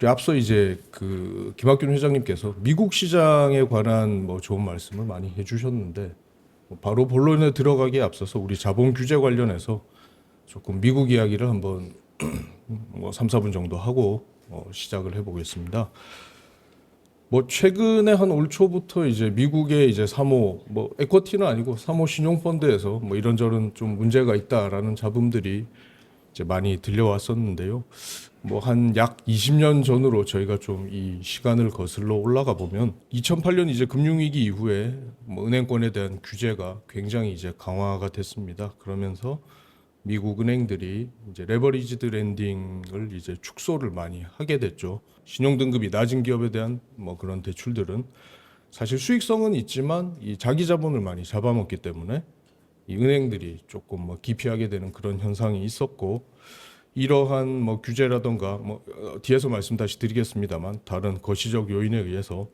앞서 이제 그 김학균 회장님께서 미국 시장에 관한 뭐 좋은 말씀을 많이 해주셨는데 바로 본론에 들어가기에 앞서서 우리 자본 규제 관련해서 조금 미국 이야기를 한번 뭐 3, 4분 정도 하고 시작을 해보겠습니다. 뭐 최근에 한 올 초부터 이제 미국의 이제 사모 뭐 에쿼티는 아니고 사모 신용펀드에서 뭐 이런저런 좀 문제가 있다라는 잡음들이 이제 많이 들려왔었는데요. 뭐 한 약 20년 전으로 저희가 좀 이 시간을 거슬러 올라가 보면 2008년 이제 금융위기 이후에 뭐 은행권에 대한 규제가 굉장히 이제 강화가 됐습니다. 그러면서 미국 은행들이 이제 레버리지드 렌딩을 이제 축소를 많이 하게 됐죠. 신용 등급이 낮은 기업에 대한 뭐 그런 대출들은 사실 수익성은 있지만 이 자기 자본을 많이 잡아먹기 때문에 이 은행들이 조금 뭐 기피하게 되는 그런 현상이 있었고, 이러한 뭐 규제라던가 뭐 뒤에서 말씀 다시 드리겠습니다만 다른 거시적 요인에 의해서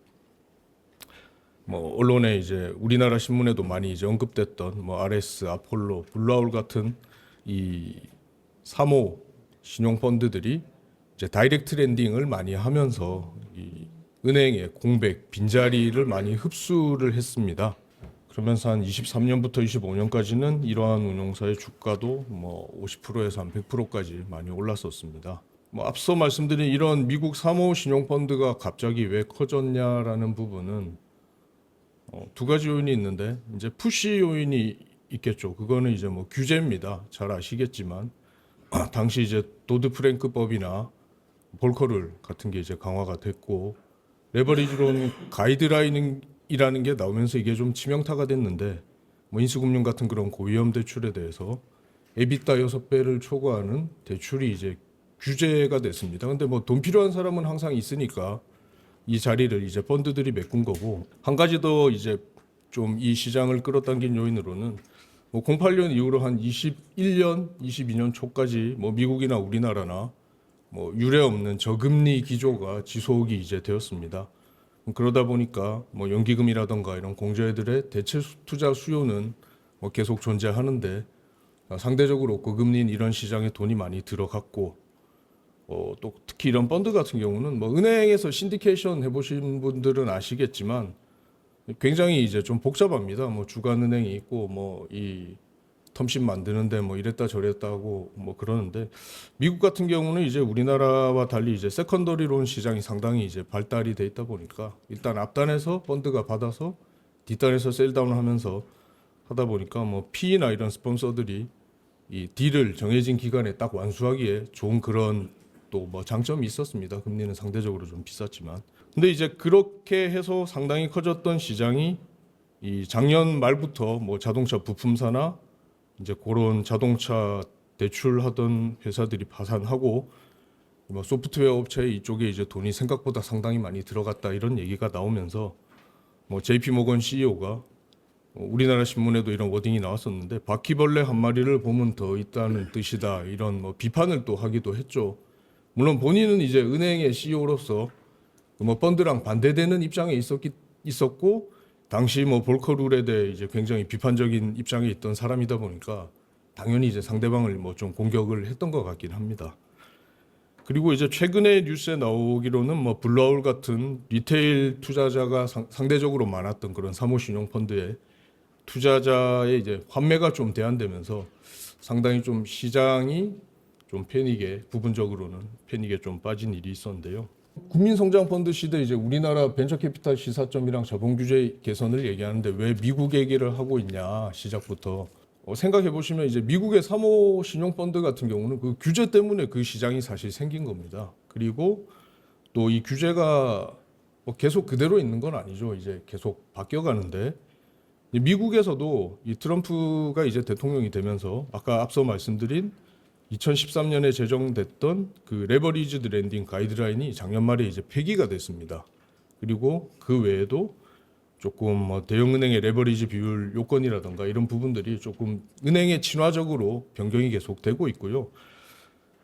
뭐 언론에 이제 우리나라 신문에도 많이 이제 언급됐던 뭐 RS, 아폴로, 블루아울 같은 이 사모 신용펀드들이 이제 다이렉트 렌딩을 많이 하면서 이 은행의 공백, 빈자리를 많이 흡수를 했습니다. 그러면서 한 23년부터 25년까지는 이러한 운용사의 주가도 뭐 50%에서 한 100%까지 많이 올랐었습니다. 뭐 앞서 말씀드린 이런 미국 사모 신용펀드가 갑자기 왜 커졌냐라는 부분은 두 가지 요인이 있는데, 이제 푸시 요인이 있겠죠. 그거는 이제 뭐 규제입니다. 잘 아시겠지만 당시 이제 도드 프랭크법이나 볼커룰 같은 게 이제 강화가 됐고, 레버리지론 가이드라인이라는 게 나오면서 이게 좀 치명타가 됐는데, 뭐 인수금융 같은 그런 고위험 대출에 대해서 에비타 6배를 초과하는 대출이 이제 규제가 됐습니다. 근데 뭐 돈 필요한 사람은 항상 있으니까 이 자리를 이제 펀드들이 메꾼 거고, 한 가지 더 이제 좀 이 시장을 끌어당긴 요인으로는 뭐 08년 이후로 한 21년, 22년 초까지 뭐 미국이나 우리나라나 뭐 유례 없는 저금리 기조가 지속이 이제 되었습니다. 그러다 보니까 뭐 연기금이라던가 이런 공저애들의 대체 투자 수요는 뭐 계속 존재하는데, 상대적으로 고금리인 이런 시장에 돈이 많이 들어갔고, 또 특히 이런 펀드 같은 경우는 뭐 은행에서 신디케이션 해보신 분들은 아시겠지만 굉장히 이제 좀 복잡합니다. 뭐 주간은행이 있고 뭐 이 텀신 만드는데 뭐 이랬다 저랬다 하고 뭐 그러는데, 미국 같은 경우는 이제 우리나라와 달리 이제 세컨더리론 시장이 상당히 이제 발달이 돼 있다 보니까 일단 앞단에서 펀드가 받아서 뒷단에서 셀다운을 하면서 하다 보니까 뭐 P나 이런 스폰서들이 이 딜을 정해진 기간에 딱 완수하기에 좋은 그런 또 뭐 장점이 있었습니다. 금리는 상대적으로 좀 비쌌지만. 근데 이제 그렇게 해서 상당히 커졌던 시장이 이 작년 말부터 뭐 자동차 부품사나 이제 그런 자동차 대출하던 회사들이 파산하고 뭐 소프트웨어 업체 이쪽에 이제 돈이 생각보다 상당히 많이 들어갔다 이런 얘기가 나오면서 뭐 JP 모건 CEO가 우리나라 신문에도 이런 워딩이 나왔었는데, 바퀴벌레 한 마리를 보면 더 있다는 뜻이다 이런 뭐 비판을 또 하기도 했죠. 물론 본인은 이제 은행의 CEO로서 뭐 펀드랑 반대되는 입장에 있었고, 당시 뭐 볼커룰에 대해 이제 굉장히 비판적인 입장에 있던 사람이다 보니까 당연히 이제 상대방을 뭐 좀 공격을 했던 것 같긴 합니다. 그리고 이제 최근에 뉴스에 나오기로는 뭐 블루아울 같은 리테일 투자자가 상대적으로 많았던 그런 사모신용 펀드에 투자자의 이제 환매가 좀 대안되면서 상당히 좀 시장이 좀 패닉에, 부분적으로는 패닉에 좀 빠진 일이 있었는데요. 국민성장펀드 시대 이제 우리나라 벤처캐피탈 시사점이랑 자본규제 개선을 얘기하는데 왜 미국 얘기를 하고 있냐, 시작부터. 생각해 보시면 이제 미국의 사모 신용펀드 같은 경우는 그 규제 때문에 그 시장이 사실 생긴 겁니다. 그리고 또 이 규제가 뭐 계속 그대로 있는 건 아니죠. 이제 계속 바뀌어 가는데, 미국에서도 이 트럼프가 이제 대통령이 되면서 아까 앞서 말씀드린 2013년에 제정됐던 그 레버리지드 렌딩 가이드라인이 작년 말에 이제 폐기가 됐습니다. 그리고 그 외에도 조금 뭐 대형은행의 레버리지 비율 요건이라든가 이런 부분들이 조금 은행에 친화적으로 변경이 계속되고 있고요.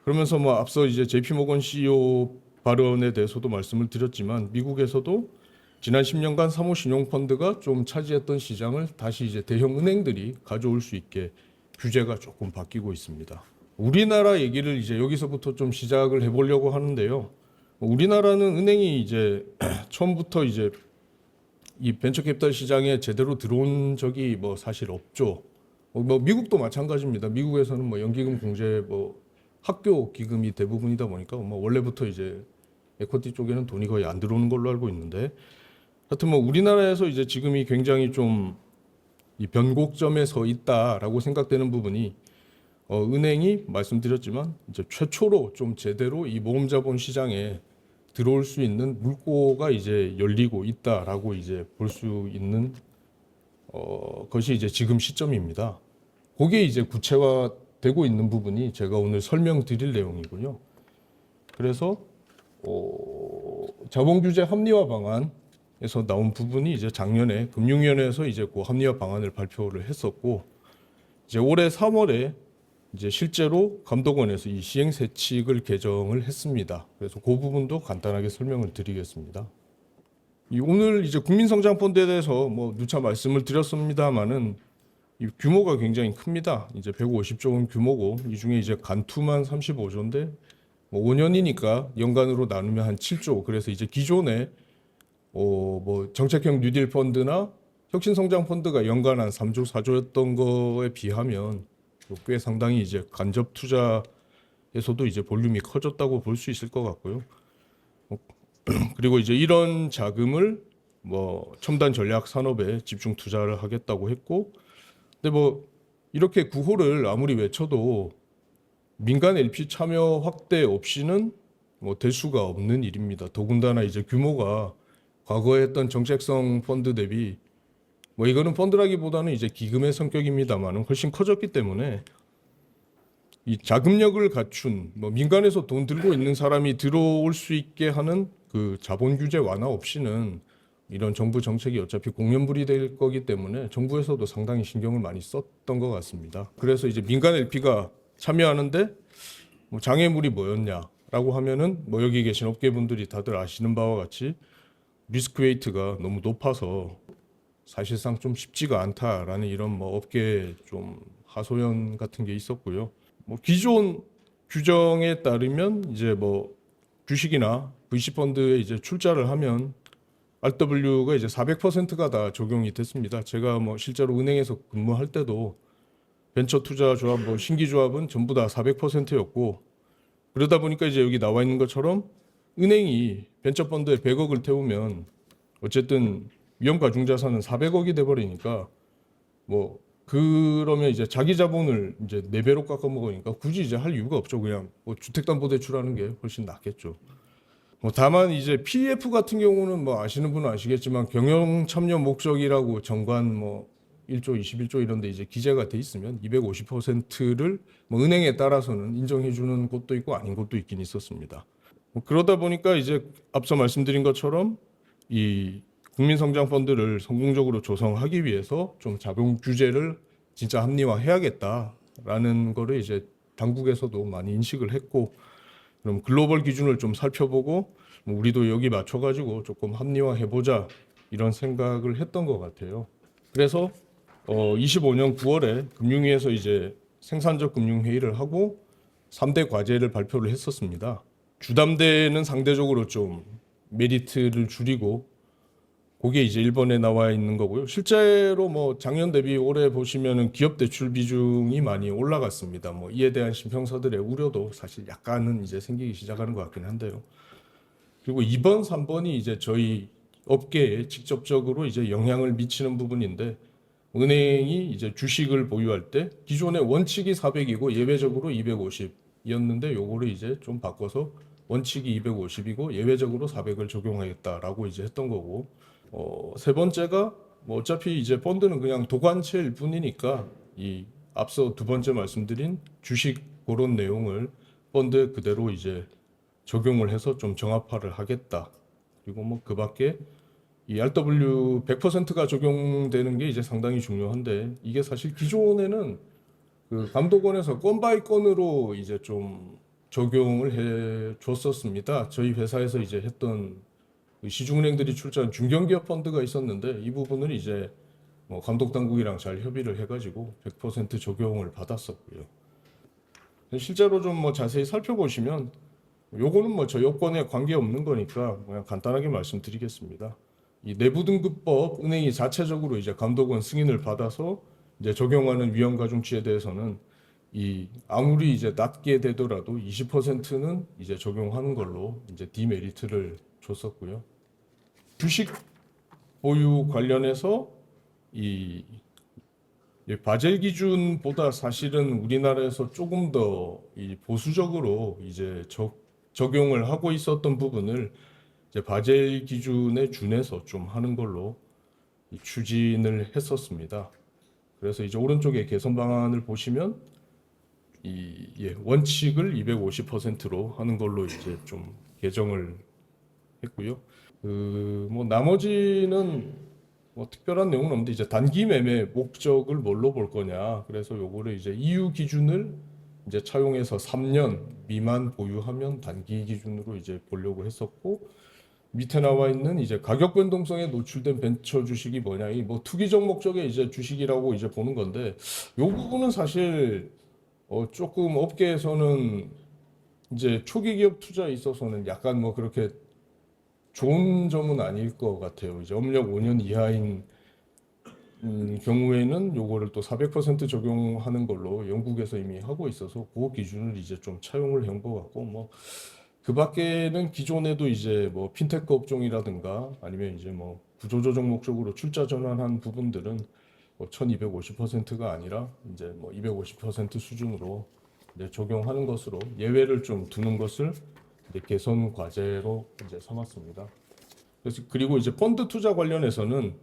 그러면서 뭐 앞서 이제 JP모건 CEO 발언에 대해서도 말씀을 드렸지만, 미국에서도 지난 10년간 사모신용펀드가 좀 차지했던 시장을 다시 이제 대형 은행들이 가져올 수 있게 규제가 조금 바뀌고 있습니다. 우리나라 얘기를 이제 여기서부터 좀 시작을 해보려고 하는데요. 우리나라는 은행이 이제 처음부터 이제 이 벤처캐피탈 시장에 제대로 들어온 적이 뭐 사실 없죠. 뭐 미국도 마찬가지입니다. 미국에서는 뭐 연기금 공제 뭐 학교 기금이 대부분이다 보니까 뭐 원래부터 이제 에쿼티 쪽에는 돈이 거의 안 들어오는 걸로 알고 있는데, 하여튼 뭐 우리나라에서 이제 지금이 굉장히 좀 이 변곡점에 서 있다라고 생각되는 부분이, 은행이 말씀드렸지만 이제 최초로 좀 제대로 이 모험자본 시장에 들어올 수 있는 물꼬가 이제 열리고 있다라고 이제 볼 수 있는 것이 이제 지금 시점입니다. 그게 이제 구체화되고 있는 부분이 제가 오늘 설명드릴 내용이고요. 그래서 자본 규제 합리화 방안에서 나온 부분이 이제 작년에 금융위원회에서 이제 그 합리화 방안을 발표를 했었고, 이제 올해 3월에 이제 실제로 감독원에서 이 시행세칙을 개정을 했습니다. 그래서 그 부분도 간단하게 설명을 드리겠습니다. 오늘 이제 국민성장펀드에 대해서 뭐 누차 말씀을 드렸습니다만은 이 규모가 굉장히 큽니다. 이제 150조 원 규모고, 이 중에 이제 간투만 35조인데 뭐 5년이니까 연간으로 나누면 한 7조. 그래서 이제 기존에 뭐 정책형 뉴딜 펀드나 혁신성장 펀드가 연간 한 3조, 4조였던 거에 비하면 꽤 상당히 이제 간접 투자에서도 이제 볼륨이 커졌다고 볼 수 있을 것 같고요. 그리고 이제 이런 자금을 뭐 첨단 전략 산업에 집중 투자를 하겠다고 했고, 근데 뭐 이렇게 구호를 아무리 외쳐도 민간 LP 참여 확대 없이는 뭐 될 수가 없는 일입니다. 더군다나 이제 규모가 과거에 했던 정책성 펀드 대비, 뭐 이거는 펀드라기보다는 이제 기금의 성격입니다만은 훨씬 커졌기 때문에 이 자금력을 갖춘 뭐 민간에서 돈 들고 있는 사람이 들어올 수 있게 하는 그 자본 규제 완화 없이는 이런 정부 정책이 어차피 공연불이 될 거기 때문에 정부에서도 상당히 신경을 많이 썼던 것 같습니다. 그래서 이제 민간 LP가 참여하는데 뭐 장애물이 뭐였냐라고 하면은 뭐 여기 계신 업계분들이 다들 아시는 바와 같이 리스크 웨이트가 너무 높아서 사실상 좀 쉽지가 않다라는 이런 뭐 업계 좀 하소연 같은 게 있었고요. 뭐 기존 규정에 따르면 이제 뭐 주식이나 VC 펀드에 이제 출자를 하면 RW가 이제 400%가 다 적용이 됐습니다. 제가 뭐 실제로 은행에서 근무할 때도 벤처 투자 조합, 뭐 신기 조합은 전부 다 400%였고, 그러다 보니까 이제 여기 나와 있는 것처럼 은행이 벤처 펀드에 100억을 태우면 어쨌든 위험 가중 자산은 400억이 돼 버리니까, 뭐 그러면 이제 자기 자본을 이제 4배로 깎아 먹으니까 굳이 이제 할 이유가 없죠. 그냥 뭐 주택담보대출하는 게 훨씬 낫겠죠. 뭐 다만 이제 PF 같은 경우는 뭐 아시는 분은 아시겠지만 경영 참여 목적이라고 정관 뭐 1조, 21조 이런 데 이제 기재가 돼 있으면 250%를 뭐 은행에 따라서는 인정해 주는 곳도 있고 아닌 곳도 있긴 있었습니다. 뭐 그러다 보니까 이제 앞서 말씀드린 것처럼 이 국민성장펀드를 성공적으로 조성하기 위해서 좀 자본 규제를 진짜 합리화해야겠다라는 거를 이제 당국에서도 많이 인식을 했고, 그럼 글로벌 기준을 좀 살펴보고 뭐 우리도 여기 맞춰가지고 조금 합리화해보자 이런 생각을 했던 것 같아요. 그래서 25년 9월에 금융위에서 이제 생산적 금융회의를 하고 3대 과제를 발표를 했었습니다. 주담대는 상대적으로 좀 메리트를 줄이고, 그게 이제 1번에 나와 있는 거고요. 실제로 뭐 작년 대비 올해 보시면은 기업 대출 비중이 많이 올라갔습니다. 뭐 이에 대한 신평사들의 우려도 사실 약간은 이제 생기기 시작하는 것 같긴 한데요. 그리고 2번, 3번이 이제 저희 업계에 직접적으로 이제 영향을 미치는 부분인데, 은행이 이제 주식을 보유할 때 기존의 원칙이 400이고 예외적으로 250이었는데 요거를 이제 좀 바꿔서 원칙이 250이고 예외적으로 400을 적용하겠다라고 이제 했던 거고, 세 번째가 뭐 어차피 이제 펀드는 그냥 도관체일 뿐이니까 이 앞서 두 번째 말씀드린 주식 그런 내용을 펀드에 그대로 이제 적용을 해서 좀 정합화를 하겠다. 그리고 뭐 그밖에 이 RW 100%가 적용되는 게 이제 상당히 중요한데, 이게 사실 기존에는 그 감독원에서 건 바이 건으로 이제 좀 적용을 해 줬었습니다. 저희 회사에서 이제 했던 그 시중은행들이 출자한 중견기업 펀드가 있었는데, 이 부분을 이제 뭐 감독 당국이랑 잘 협의를 해가지고 100% 적용을 받았었고요. 실제로 좀 뭐 자세히 살펴보시면 요거는 뭐 저 요건에 관계 없는 거니까 그냥 간단하게 말씀드리겠습니다. 이 내부등급법 은행이 자체적으로 이제 감독원 승인을 받아서 이제 적용하는 위험가중치에 대해서는 이 아무리 이제 낮게 되더라도 20%는 이제 적용하는 걸로 이제 디메리트를 줬었고요. 주식 보유 관련해서 이 바젤 기준보다 사실은 우리나라에서 조금 더 이 보수적으로 이제 적용을 하고 있었던 부분을 이제 바젤 기준에 준해서 좀 하는 걸로 추진을 했었습니다. 그래서 이제 오른쪽에 개선 방안을 보시면 원칙을 250%로 하는 걸로 이제 좀 개정을 했고요. 뭐 나머지는 뭐 특별한 내용은 없는데 이제 단기 매매 목적을 뭘로 볼 거냐. 그래서 요거를 이제 EU 기준을 이제 차용해서 3년 미만 보유하면 단기 기준으로 이제 보려고 했었고, 밑에 나와 있는 이제 가격 변동성에 노출된 벤처 주식이 뭐냐. 이 뭐 투기적 목적의 이제 주식이라고 이제 보는 건데, 요 부분은 사실 조금 업계에서는 이제 초기 기업 투자에 있어서는 약간 뭐 그렇게 좋은 점은 아닐 것 같아요. 이제 업력 5년 이하인 경우에는 요거를 또 400% 적용하는 걸로 영국에서 이미 하고 있어서 그 기준을 이제 좀 차용을 한 것 같고, 뭐 그 밖에는 기존에도 이제 뭐 핀테크 업종이라든가 아니면 이제 뭐 구조조정 목적으로 출자 전환한 부분들은 뭐 1250%가 아니라 이제 뭐 250% 수준으로 이제 적용하는 것으로 예외를 좀 두는 것을 이제 개선 과제로 이제 삼았습니다. 그래서 그리고 이제 펀드 투자 관련해서는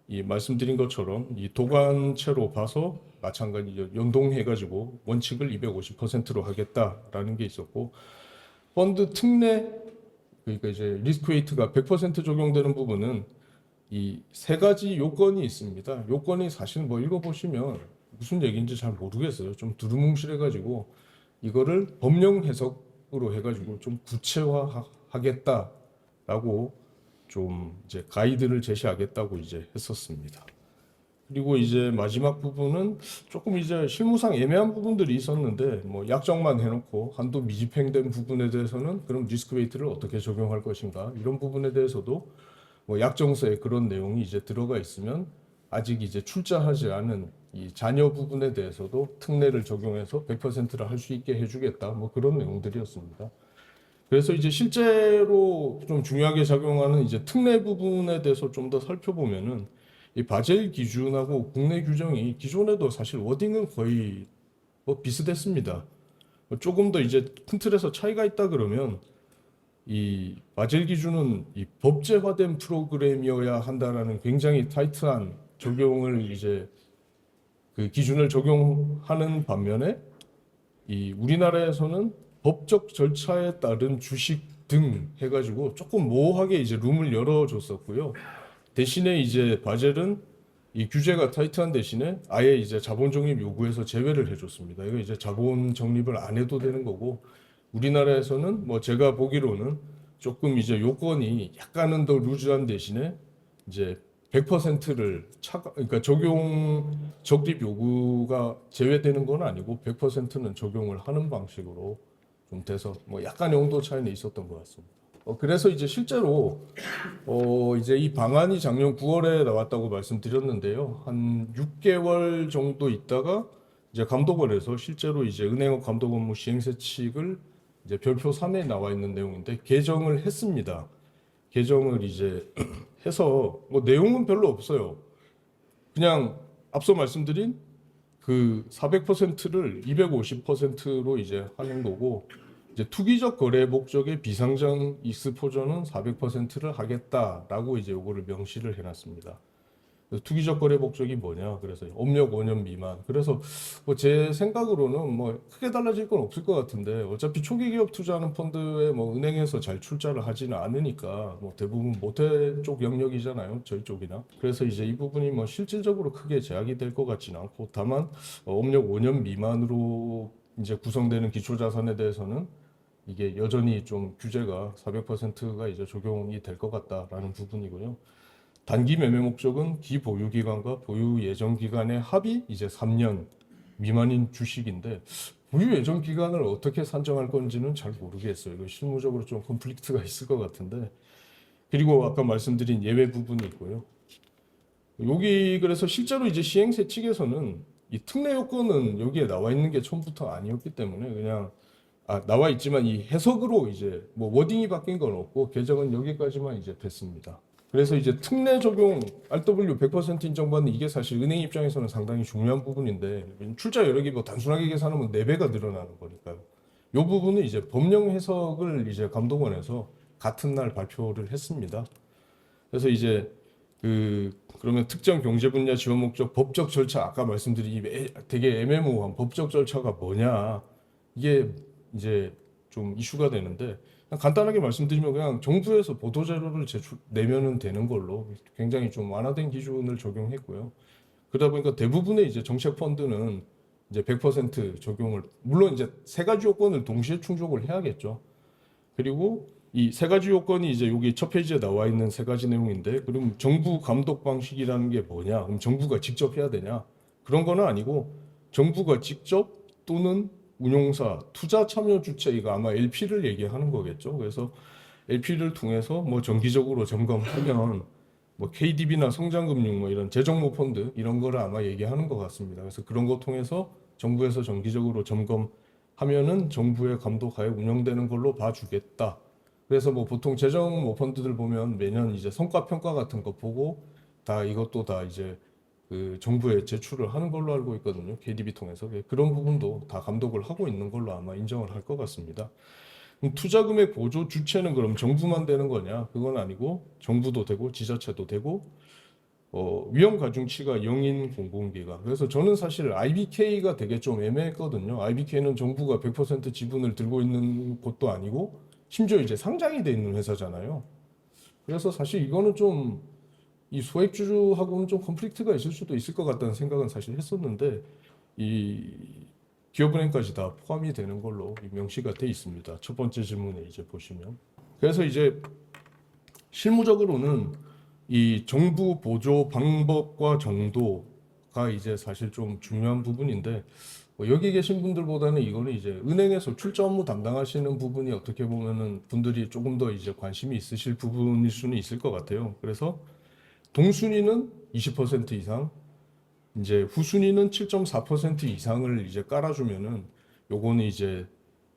이 말씀드린 것처럼 이 도관체로 봐서 마찬가지 연동해가지고 원칙을 250%로 하겠다라는 게 있었고, 펀드 특례 그러니까 이제 리스크 웨이트가 100% 적용되는 부분은 이 세 가지 요건이 있습니다. 요건이 사실 뭐 읽어보시면 무슨 얘기인지 잘 모르겠어요. 좀 두루뭉실해가지고 이거를 법령 해석으로 해가지고 좀 구체화하겠다라고 좀 이제 가이드를 제시하겠다고 이제 했었습니다. 그리고 이제 마지막 부분은 조금 이제 실무상 애매한 부분들이 있었는데 뭐 약정만 해놓고 한도 미집행된 부분에 대해서는 그럼 리스크 웨이트를 어떻게 적용할 것인가 이런 부분에 대해서도 뭐 약정서에 그런 내용이 이제 들어가 있으면 아직 이제 출자하지 않은 이 자녀 부분에 대해서도 특례를 적용해서 100%를 할 수 있게 해주겠다 뭐 그런 내용들이었습니다. 그래서 이제 실제로 좀 중요하게 작용하는 이제 특례 부분에 대해서 좀 더 살펴보면은 이 바젤 기준하고 국내 규정이 기존에도 사실 워딩은 거의 뭐 비슷했습니다. 조금 더 이제 큰 틀에서 차이가 있다 그러면 이 바젤 기준은 이 법제화된 프로그램이어야 한다라는 굉장히 타이트한 적용을 이제 그 기준을 적용하는 반면에 이 우리나라에서는 법적 절차에 따른 주식 등 해가지고 조금 모호하게 이제 룸을 열어줬었고요. 대신에 이제 바젤은 이 규제가 타이트한 대신에 아예 이제 자본 적립 요구에서 제외를 해줬습니다. 이거 이제 자본 적립을 안 해도 되는 거고, 우리나라에서는 뭐 제가 보기로는 조금 이제 요건이 약간은 더 루즈한 대신에 이제 100%를 그러니까 적용 적립 요구가 제외되는 건 아니고 100%는 적용을 하는 방식으로 좀 돼서 뭐 약간의 온도 차이는 있었던 것 같습니다. 그래서 이제 실제로 이제 이 방안이 작년 9월에 나왔다고 말씀드렸는데요. 한 6개월 정도 있다가 이제 감독원에서 실제로 이제 은행업 감독 업무 시행세칙을 이제 별표 3에 나와 있는 내용인데 개정을 했습니다. 개정을 이제 해서 뭐 내용은 별로 없어요. 그냥 앞서 말씀드린 그 400%를 250%로 이제 하는 거고, 이제 투기적 거래 목적의 비상장 익스포저는 400%를 하겠다라고 이제 요거를 명시를 해놨습니다. 그래서 투기적 거래 목적이 뭐냐? 그래서 업력 5년 미만. 그래서 뭐 제 생각으로는 뭐 크게 달라질 건 없을 것 같은데 어차피 초기 기업 투자하는 펀드에 뭐 은행에서 잘 출자를 하지는 않으니까 뭐 대부분 모태 쪽 영역이잖아요. 저희 쪽이나. 그래서 이제 이 부분이 뭐 실질적으로 크게 제약이 될 것 같지는 않고, 다만 업력 5년 미만으로 이제 구성되는 기초자산에 대해서는 이게 여전히 좀 규제가 400%가 이제 적용이 될 것 같다라는 부분이고요. 단기 매매 목적은 기보유 기간과 보유 예정 기간의 합이 이제 3년 미만인 주식인데 보유 예정 기간을 어떻게 산정할 건지는 잘 모르겠어요. 이거 실무적으로 좀 컨플릭트가 있을 것 같은데. 그리고 아까 말씀드린 예외 부분이 있고요. 여기 그래서 실제로 이제 시행세 측에서는 이 특례 요건은 여기에 나와 있는 게 처음부터 아니었기 때문에 그냥 나와 있지만 이 해석으로 이제 뭐 워딩이 바뀐 건 없고 개정은 여기까지만 이제 됐습니다. 그래서 이제 특례 적용 RW 100% 인정받는 이게 사실 은행 입장에서는 상당히 중요한 부분인데 출자 여력이 뭐 단순하게 계산하면 4배가 늘어나는 거니까요. 이 부분은 이제 법령 해석을 이제 감독원에서 같은 날 발표를 했습니다. 그래서 이제 그러면 특정 경제 분야 지원 목적 법적 절차 아까 말씀드린 이 되게 애매모호한 법적 절차가 뭐냐 이게 이제 좀 이슈가 되는데 그냥 간단하게 말씀드리면 그냥 정부에서 보도 자료를 내면은 되는 걸로 굉장히 좀 완화된 기준을 적용했고요. 그러다 보니까 대부분의 이제 정책 펀드는 이제 100% 적용을 물론 이제 세 가지 요건을 동시에 충족을 해야겠죠. 그리고 이 세 가지 요건이 이제 여기 첫 페이지에 나와 있는 세 가지 내용인데, 그럼 정부 감독 방식이라는 게 뭐냐? 그럼 정부가 직접 해야 되냐? 그런 거는 아니고, 정부가 직접 또는 운용사, 투자 참여 주체, 이거 아마 LP를 얘기하는 거겠죠. 그래서 LP를 통해서 뭐 정기적으로 점검하면 뭐 KDB나 성장금융 뭐 이런 재정모 펀드 이런 거를 아마 얘기하는 것 같습니다. 그래서 그런 거 통해서 정부에서 정기적으로 점검하면은 정부의 감독하에 운영되는 걸로 봐주겠다. 그래서 뭐 보통 재정 뭐 펀드들 보면 매년 이제 성과 평가 같은 거 보고 다 이것도 다 이제 그 정부에 제출을 하는 걸로 알고 있거든요. KDB 통해서 그런 부분도 다 감독을 하고 있는 걸로 아마 인정을 할 것 같습니다. 그럼 투자금액 보조 주체는 그럼 정부만 되는 거냐? 그건 아니고 정부도 되고 지자체도 되고 위험 가중치가 0인 공공기관. 그래서 저는 사실 IBK가 되게 좀 애매했거든요. IBK는 정부가 100% 지분을 들고 있는 곳도 아니고 심지어 이제 상장이 돼 있는 회사잖아요. 그래서 사실 이거는 좀 이 소액주주하고는 좀 컨플릭트가 있을 수도 있을 것 같다는 생각은 사실 했었는데 이 기업은행까지 다 포함이 되는 걸로 명시가 돼 있습니다. 첫 번째 질문에 이제 보시면. 그래서 이제 실무적으로는 이 정부 보조 방법과 정도가 이제 사실 좀 중요한 부분인데 여기 계신 분들보다는 이거는 이제 은행에서 출자 업무 담당하시는 부분이 어떻게 보면은 분들이 조금 더 이제 관심이 있으실 부분일 수는 있을 것 같아요. 그래서 동순위는 20% 이상, 이제 후순위는 7.4% 이상을 이제 깔아주면은 요거는 이제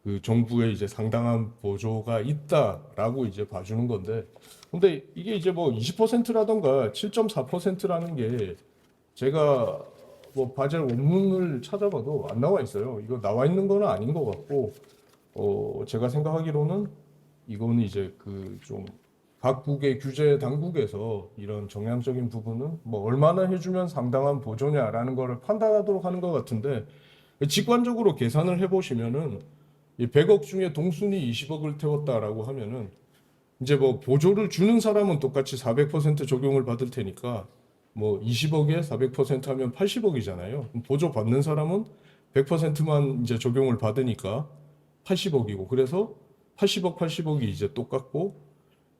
그 정부에 이제 상당한 보조가 있다라고 이제 봐주는 건데, 근데 이게 이제 뭐 20%라던가 7.4%라는 게 제가 뭐 바젤 원문을 찾아봐도 안 나와 있어요. 이거 나와 있는 거는 아닌 것 같고, 제가 생각하기로는 이거는 이제 그 좀 각국의 규제 당국에서 이런 정량적인 부분은 뭐 얼마나 해주면 상당한 보조냐라는 거를 판단하도록 하는 것 같은데, 직관적으로 계산을 해보시면은 이 100억 중에 동순이 20억을 태웠다라고 하면은 이제 뭐 보조를 주는 사람은 똑같이 400% 적용을 받을 테니까 뭐 20억에 400% 하면 80억이잖아요. 보조 받는 사람은 100%만 이제 적용을 받으니까 80억이고, 그래서 80억 80억이 이제 똑같고,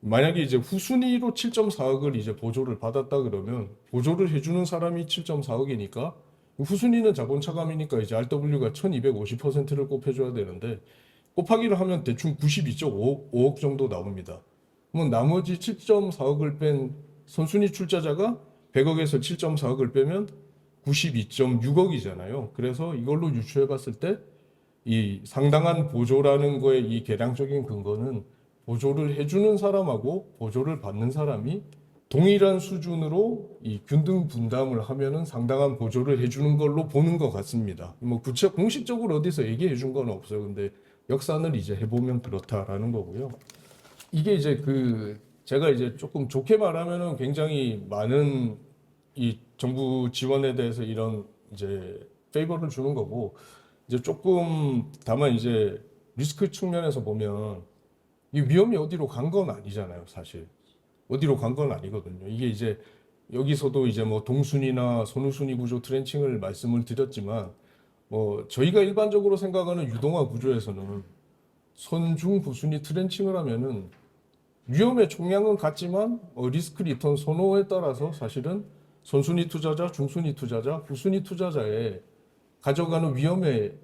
만약에 이제 후순위로 7.4억을 이제 보조를 받았다 그러면 보조를 해주는 사람이 7.4억이니까 후순위는 자본 차감이니까 이제 RW가 1250%를 곱해줘야 되는데 곱하기를 하면 대충 92.5억 정도 나옵니다. 그러면 나머지 7.4억을 뺀 선순위 출자자가 100억에서 7.4억을 빼면 92.6억이잖아요. 그래서 이걸로 유추해 봤을 때 이 상당한 보조라는 거에 이 계량적인 근거는 보조를 해주는 사람하고 보조를 받는 사람이 동일한 수준으로 이 균등 분담을 하면은 상당한 보조를 해주는 걸로 보는 것 같습니다. 뭐 공식적으로 어디서 얘기해 준 건 없어요. 근데 역산을 이제 해보면 그렇다라는 거고요. 이게 이제 제가 이제 조금 좋게 말하면은 굉장히 많은 이 정부 지원에 대해서 이런 이제 페이버를 주는 거고, 이제 조금 다만 이제 리스크 측면에서 보면 이 위험이 어디로 간 건 아니잖아요, 사실. 어디로 간 건 아니거든요. 이게 이제 여기서도 이제 뭐 동순위나 선후순위 구조 트렌칭을 말씀을 드렸지만, 뭐 저희가 일반적으로 생각하는 유동화 구조에서는 선중 후순위 트렌칭을 하면은 위험의 총량은 같지만 리스크 리턴 선호에 따라서 사실은 선순위 투자자, 중순위 투자자, 후순위 투자자의 가져가는 위험의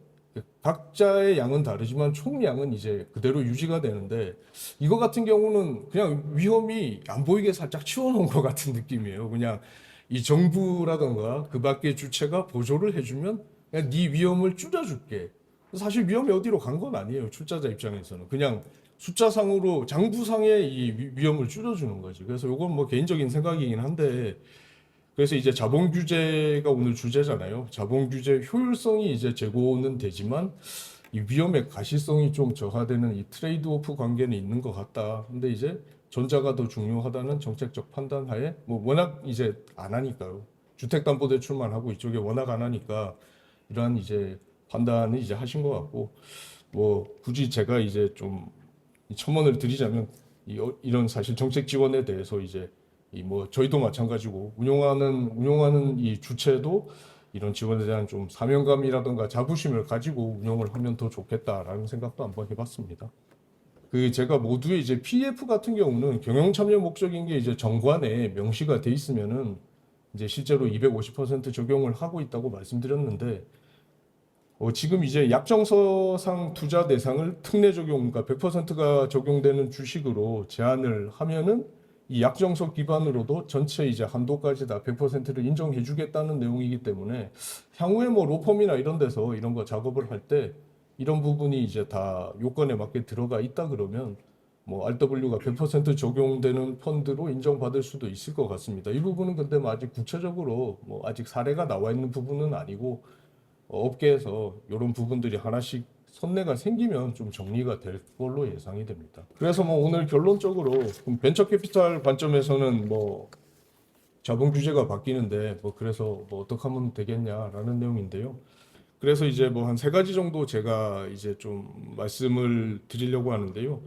각자의 양은 다르지만 총량은 이제 그대로 유지가 되는데 이거 같은 경우는 그냥 위험이 안 보이게 살짝 치워놓은 것 같은 느낌이에요. 그냥 이 정부라던가 그 밖의 주체가 보조를 해주면 그냥 네 위험을 줄여줄게. 사실 위험이 어디로 간 건 아니에요. 출자자 입장에서는 그냥 숫자상으로 장부상의 이 위험을 줄여주는 거지. 그래서 이건 뭐 개인적인 생각이긴 한데 그래서 이제 자본 규제가 오늘 주제잖아요. 자본 규제 효율성이 이제 제고는 되지만 이 위험의 가시성이 좀 저하되는 이 트레이드 오프 관계는 있는 것 같다. 근데 이제 전자가 더 중요하다는 정책적 판단 하에 뭐 워낙 이제 안 하니까요. 주택담보대출만 하고 이쪽에 워낙 안 하니까 이러한 이제 판단을 이제 하신 것 같고 뭐 굳이 제가 이제 좀 첨언을 드리자면 이런 사실 정책 지원에 대해서 이제 이 뭐 저희도 마찬가지고 운용하는 이 주체도 이런 지원에 대한 좀 사명감이라든가 자부심을 가지고 운영을 하면 더 좋겠다라는 생각도 한번 해봤습니다. 그 제가 모두의 이제 PF 같은 경우는 경영 참여 목적인 게 이제 정관에 명시가 돼 있으면은 이제 실제로 250% 적용을 하고 있다고 말씀드렸는데 지금 이제 약정서상 투자 대상을 특례 적용, 그러니까 100%가 적용되는 주식으로 제한을 하면은 이 약정서 기반으로도 전체 이제 한도까지 다 100%를 인정해 주겠다는 내용이기 때문에 향후에 뭐 로펌이나 이런 데서 이런 거 작업을 할 때 이런 부분이 이제 다 요건에 맞게 들어가 있다 그러면 뭐 RW가 100% 적용되는 펀드로 인정받을 수도 있을 것 같습니다. 이 부분은 근데 뭐 아직 구체적으로 뭐 아직 사례가 나와 있는 부분은 아니고 업계에서 이런 부분들이 하나씩 선례가 생기면 좀 정리가 될 걸로 예상이 됩니다. 그래서 뭐 오늘 결론적으로 벤처 캐피탈 관점에서는 뭐 자본 규제가 바뀌는데 뭐 그래서 뭐 어떻게 하면 되겠냐라는 내용인데요. 그래서 이제 뭐 한 세 가지 정도 제가 이제 좀 말씀을 드리려고 하는데요.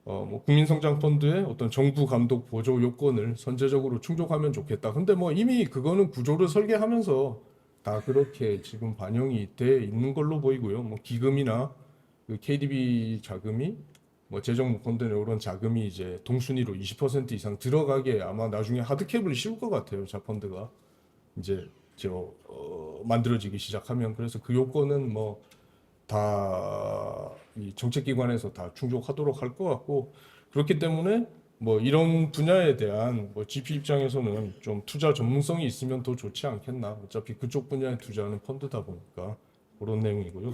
뭐 국민성장펀드의 어떤 정부 감독 보조 요건을 선제적으로 충족하면 좋겠다. 근데 뭐 이미 그거는 구조를 설계하면서 다 그렇게 지금 반영이 돼 있는 걸로 보이고요. 뭐 기금이나 그 KDB 자금이 뭐 재정펀드나 이런 자금이 이제 동순위로 20% 이상 들어가게 아마 나중에 하드캡을 씌울 것 같아요. 자펀드가 이제 만들어지기 시작하면 그래서 그 요건은 뭐 다 이 정책기관에서 다 충족하도록 할 것 같고 그렇기 때문에 뭐 이런 분야에 대한 뭐 GP 입장에서는 좀 투자 전문성이 있으면 더 좋지 않겠나. 어차피 그쪽 분야에 투자하는 펀드다 보니까 그런 내용이고요.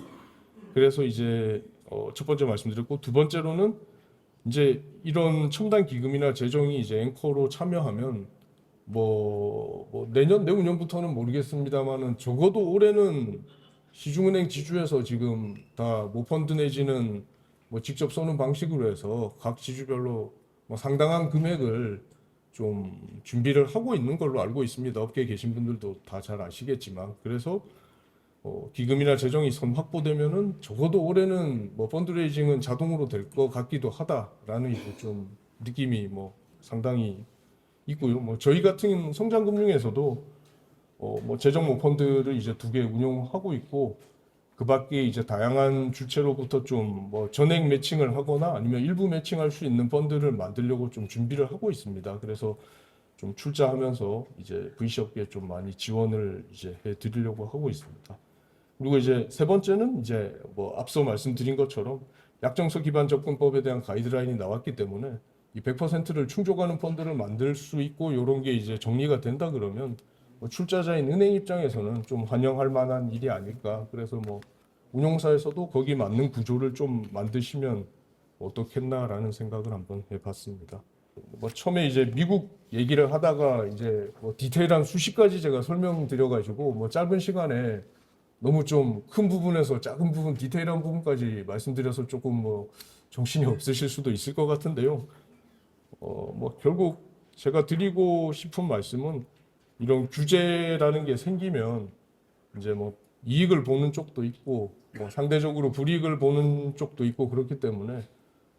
그래서 이제 첫 번째 말씀드렸고 두 번째로는 이제 이런 첨단 기금이나 재정이 이제 앵커로 참여하면 뭐 내년 내후년부터는 모르겠습니다만은 적어도 올해는 시중은행 지주에서 지금 다 모펀드 내지는 뭐 직접 쏘는 방식으로 해서 각 지주별로 뭐 상당한 금액을 좀 준비를 하고 있는 걸로 알고 있습니다. 업계에 계신 분들도 다 잘 아시겠지만 그래서 기금이나 재정이 선 확보되면은 적어도 올해는 뭐 펀드레이징은 자동으로 될 것 같기도 하다라는 이제 좀 느낌이 뭐 상당히 있고요. 뭐 저희 같은 성장금융에서도 뭐 재정모 펀드를 이제 두 개 운용하고 있고 그 밖에 이제 다양한 주체로부터 좀 뭐 전액 매칭을 하거나 아니면 일부 매칭할 수 있는 펀드를 만들려고 좀 준비를 하고 있습니다. 그래서 좀 출자하면서 이제 VC업계에 좀 많이 지원을 이제 해 드리려고 하고 있습니다. 그리고 이제 세 번째는 이제 뭐 앞서 말씀드린 것처럼 약정서 기반 접근법에 대한 가이드라인이 나왔기 때문에 이 100%를 충족하는 펀드를 만들 수 있고 이런 게 이제 정리가 된다 그러면 뭐 출자자인 은행 입장에서는 좀 환영할 만한 일이 아닐까. 그래서 뭐 운용사에서도 거기 맞는 구조를 좀 만드시면 어떻겠나라는 생각을 한번 해봤습니다. 뭐 처음에 이제 미국 얘기를 하다가 이제 뭐 디테일한 수십 가지 제가 설명드려가지고 뭐 짧은 시간에 너무 좀 큰 부분에서 작은 부분, 디테일한 부분까지 말씀드려서 조금 뭐 정신이 없으실 수도 있을 것 같은데요. 뭐 결국 제가 드리고 싶은 말씀은 이런 규제라는 게 생기면 이제 뭐 이익을 보는 쪽도 있고 뭐 상대적으로 불이익을 보는 쪽도 있고 그렇기 때문에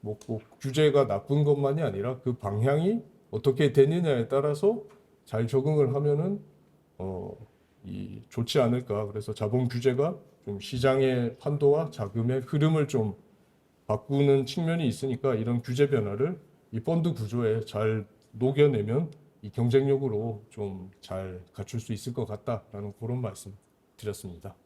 뭐 꼭 규제가 나쁜 것만이 아니라 그 방향이 어떻게 되느냐에 따라서 잘 적응을 하면은 이 좋지 않을까. 그래서 자본 규제가 좀 시장의 판도와 자금의 흐름을 좀 바꾸는 측면이 있으니까 이런 규제 변화를 이 펀드 구조에 잘 녹여내면 이 경쟁력으로 좀 잘 갖출 수 있을 것 같다라는 그런 말씀 드렸습니다.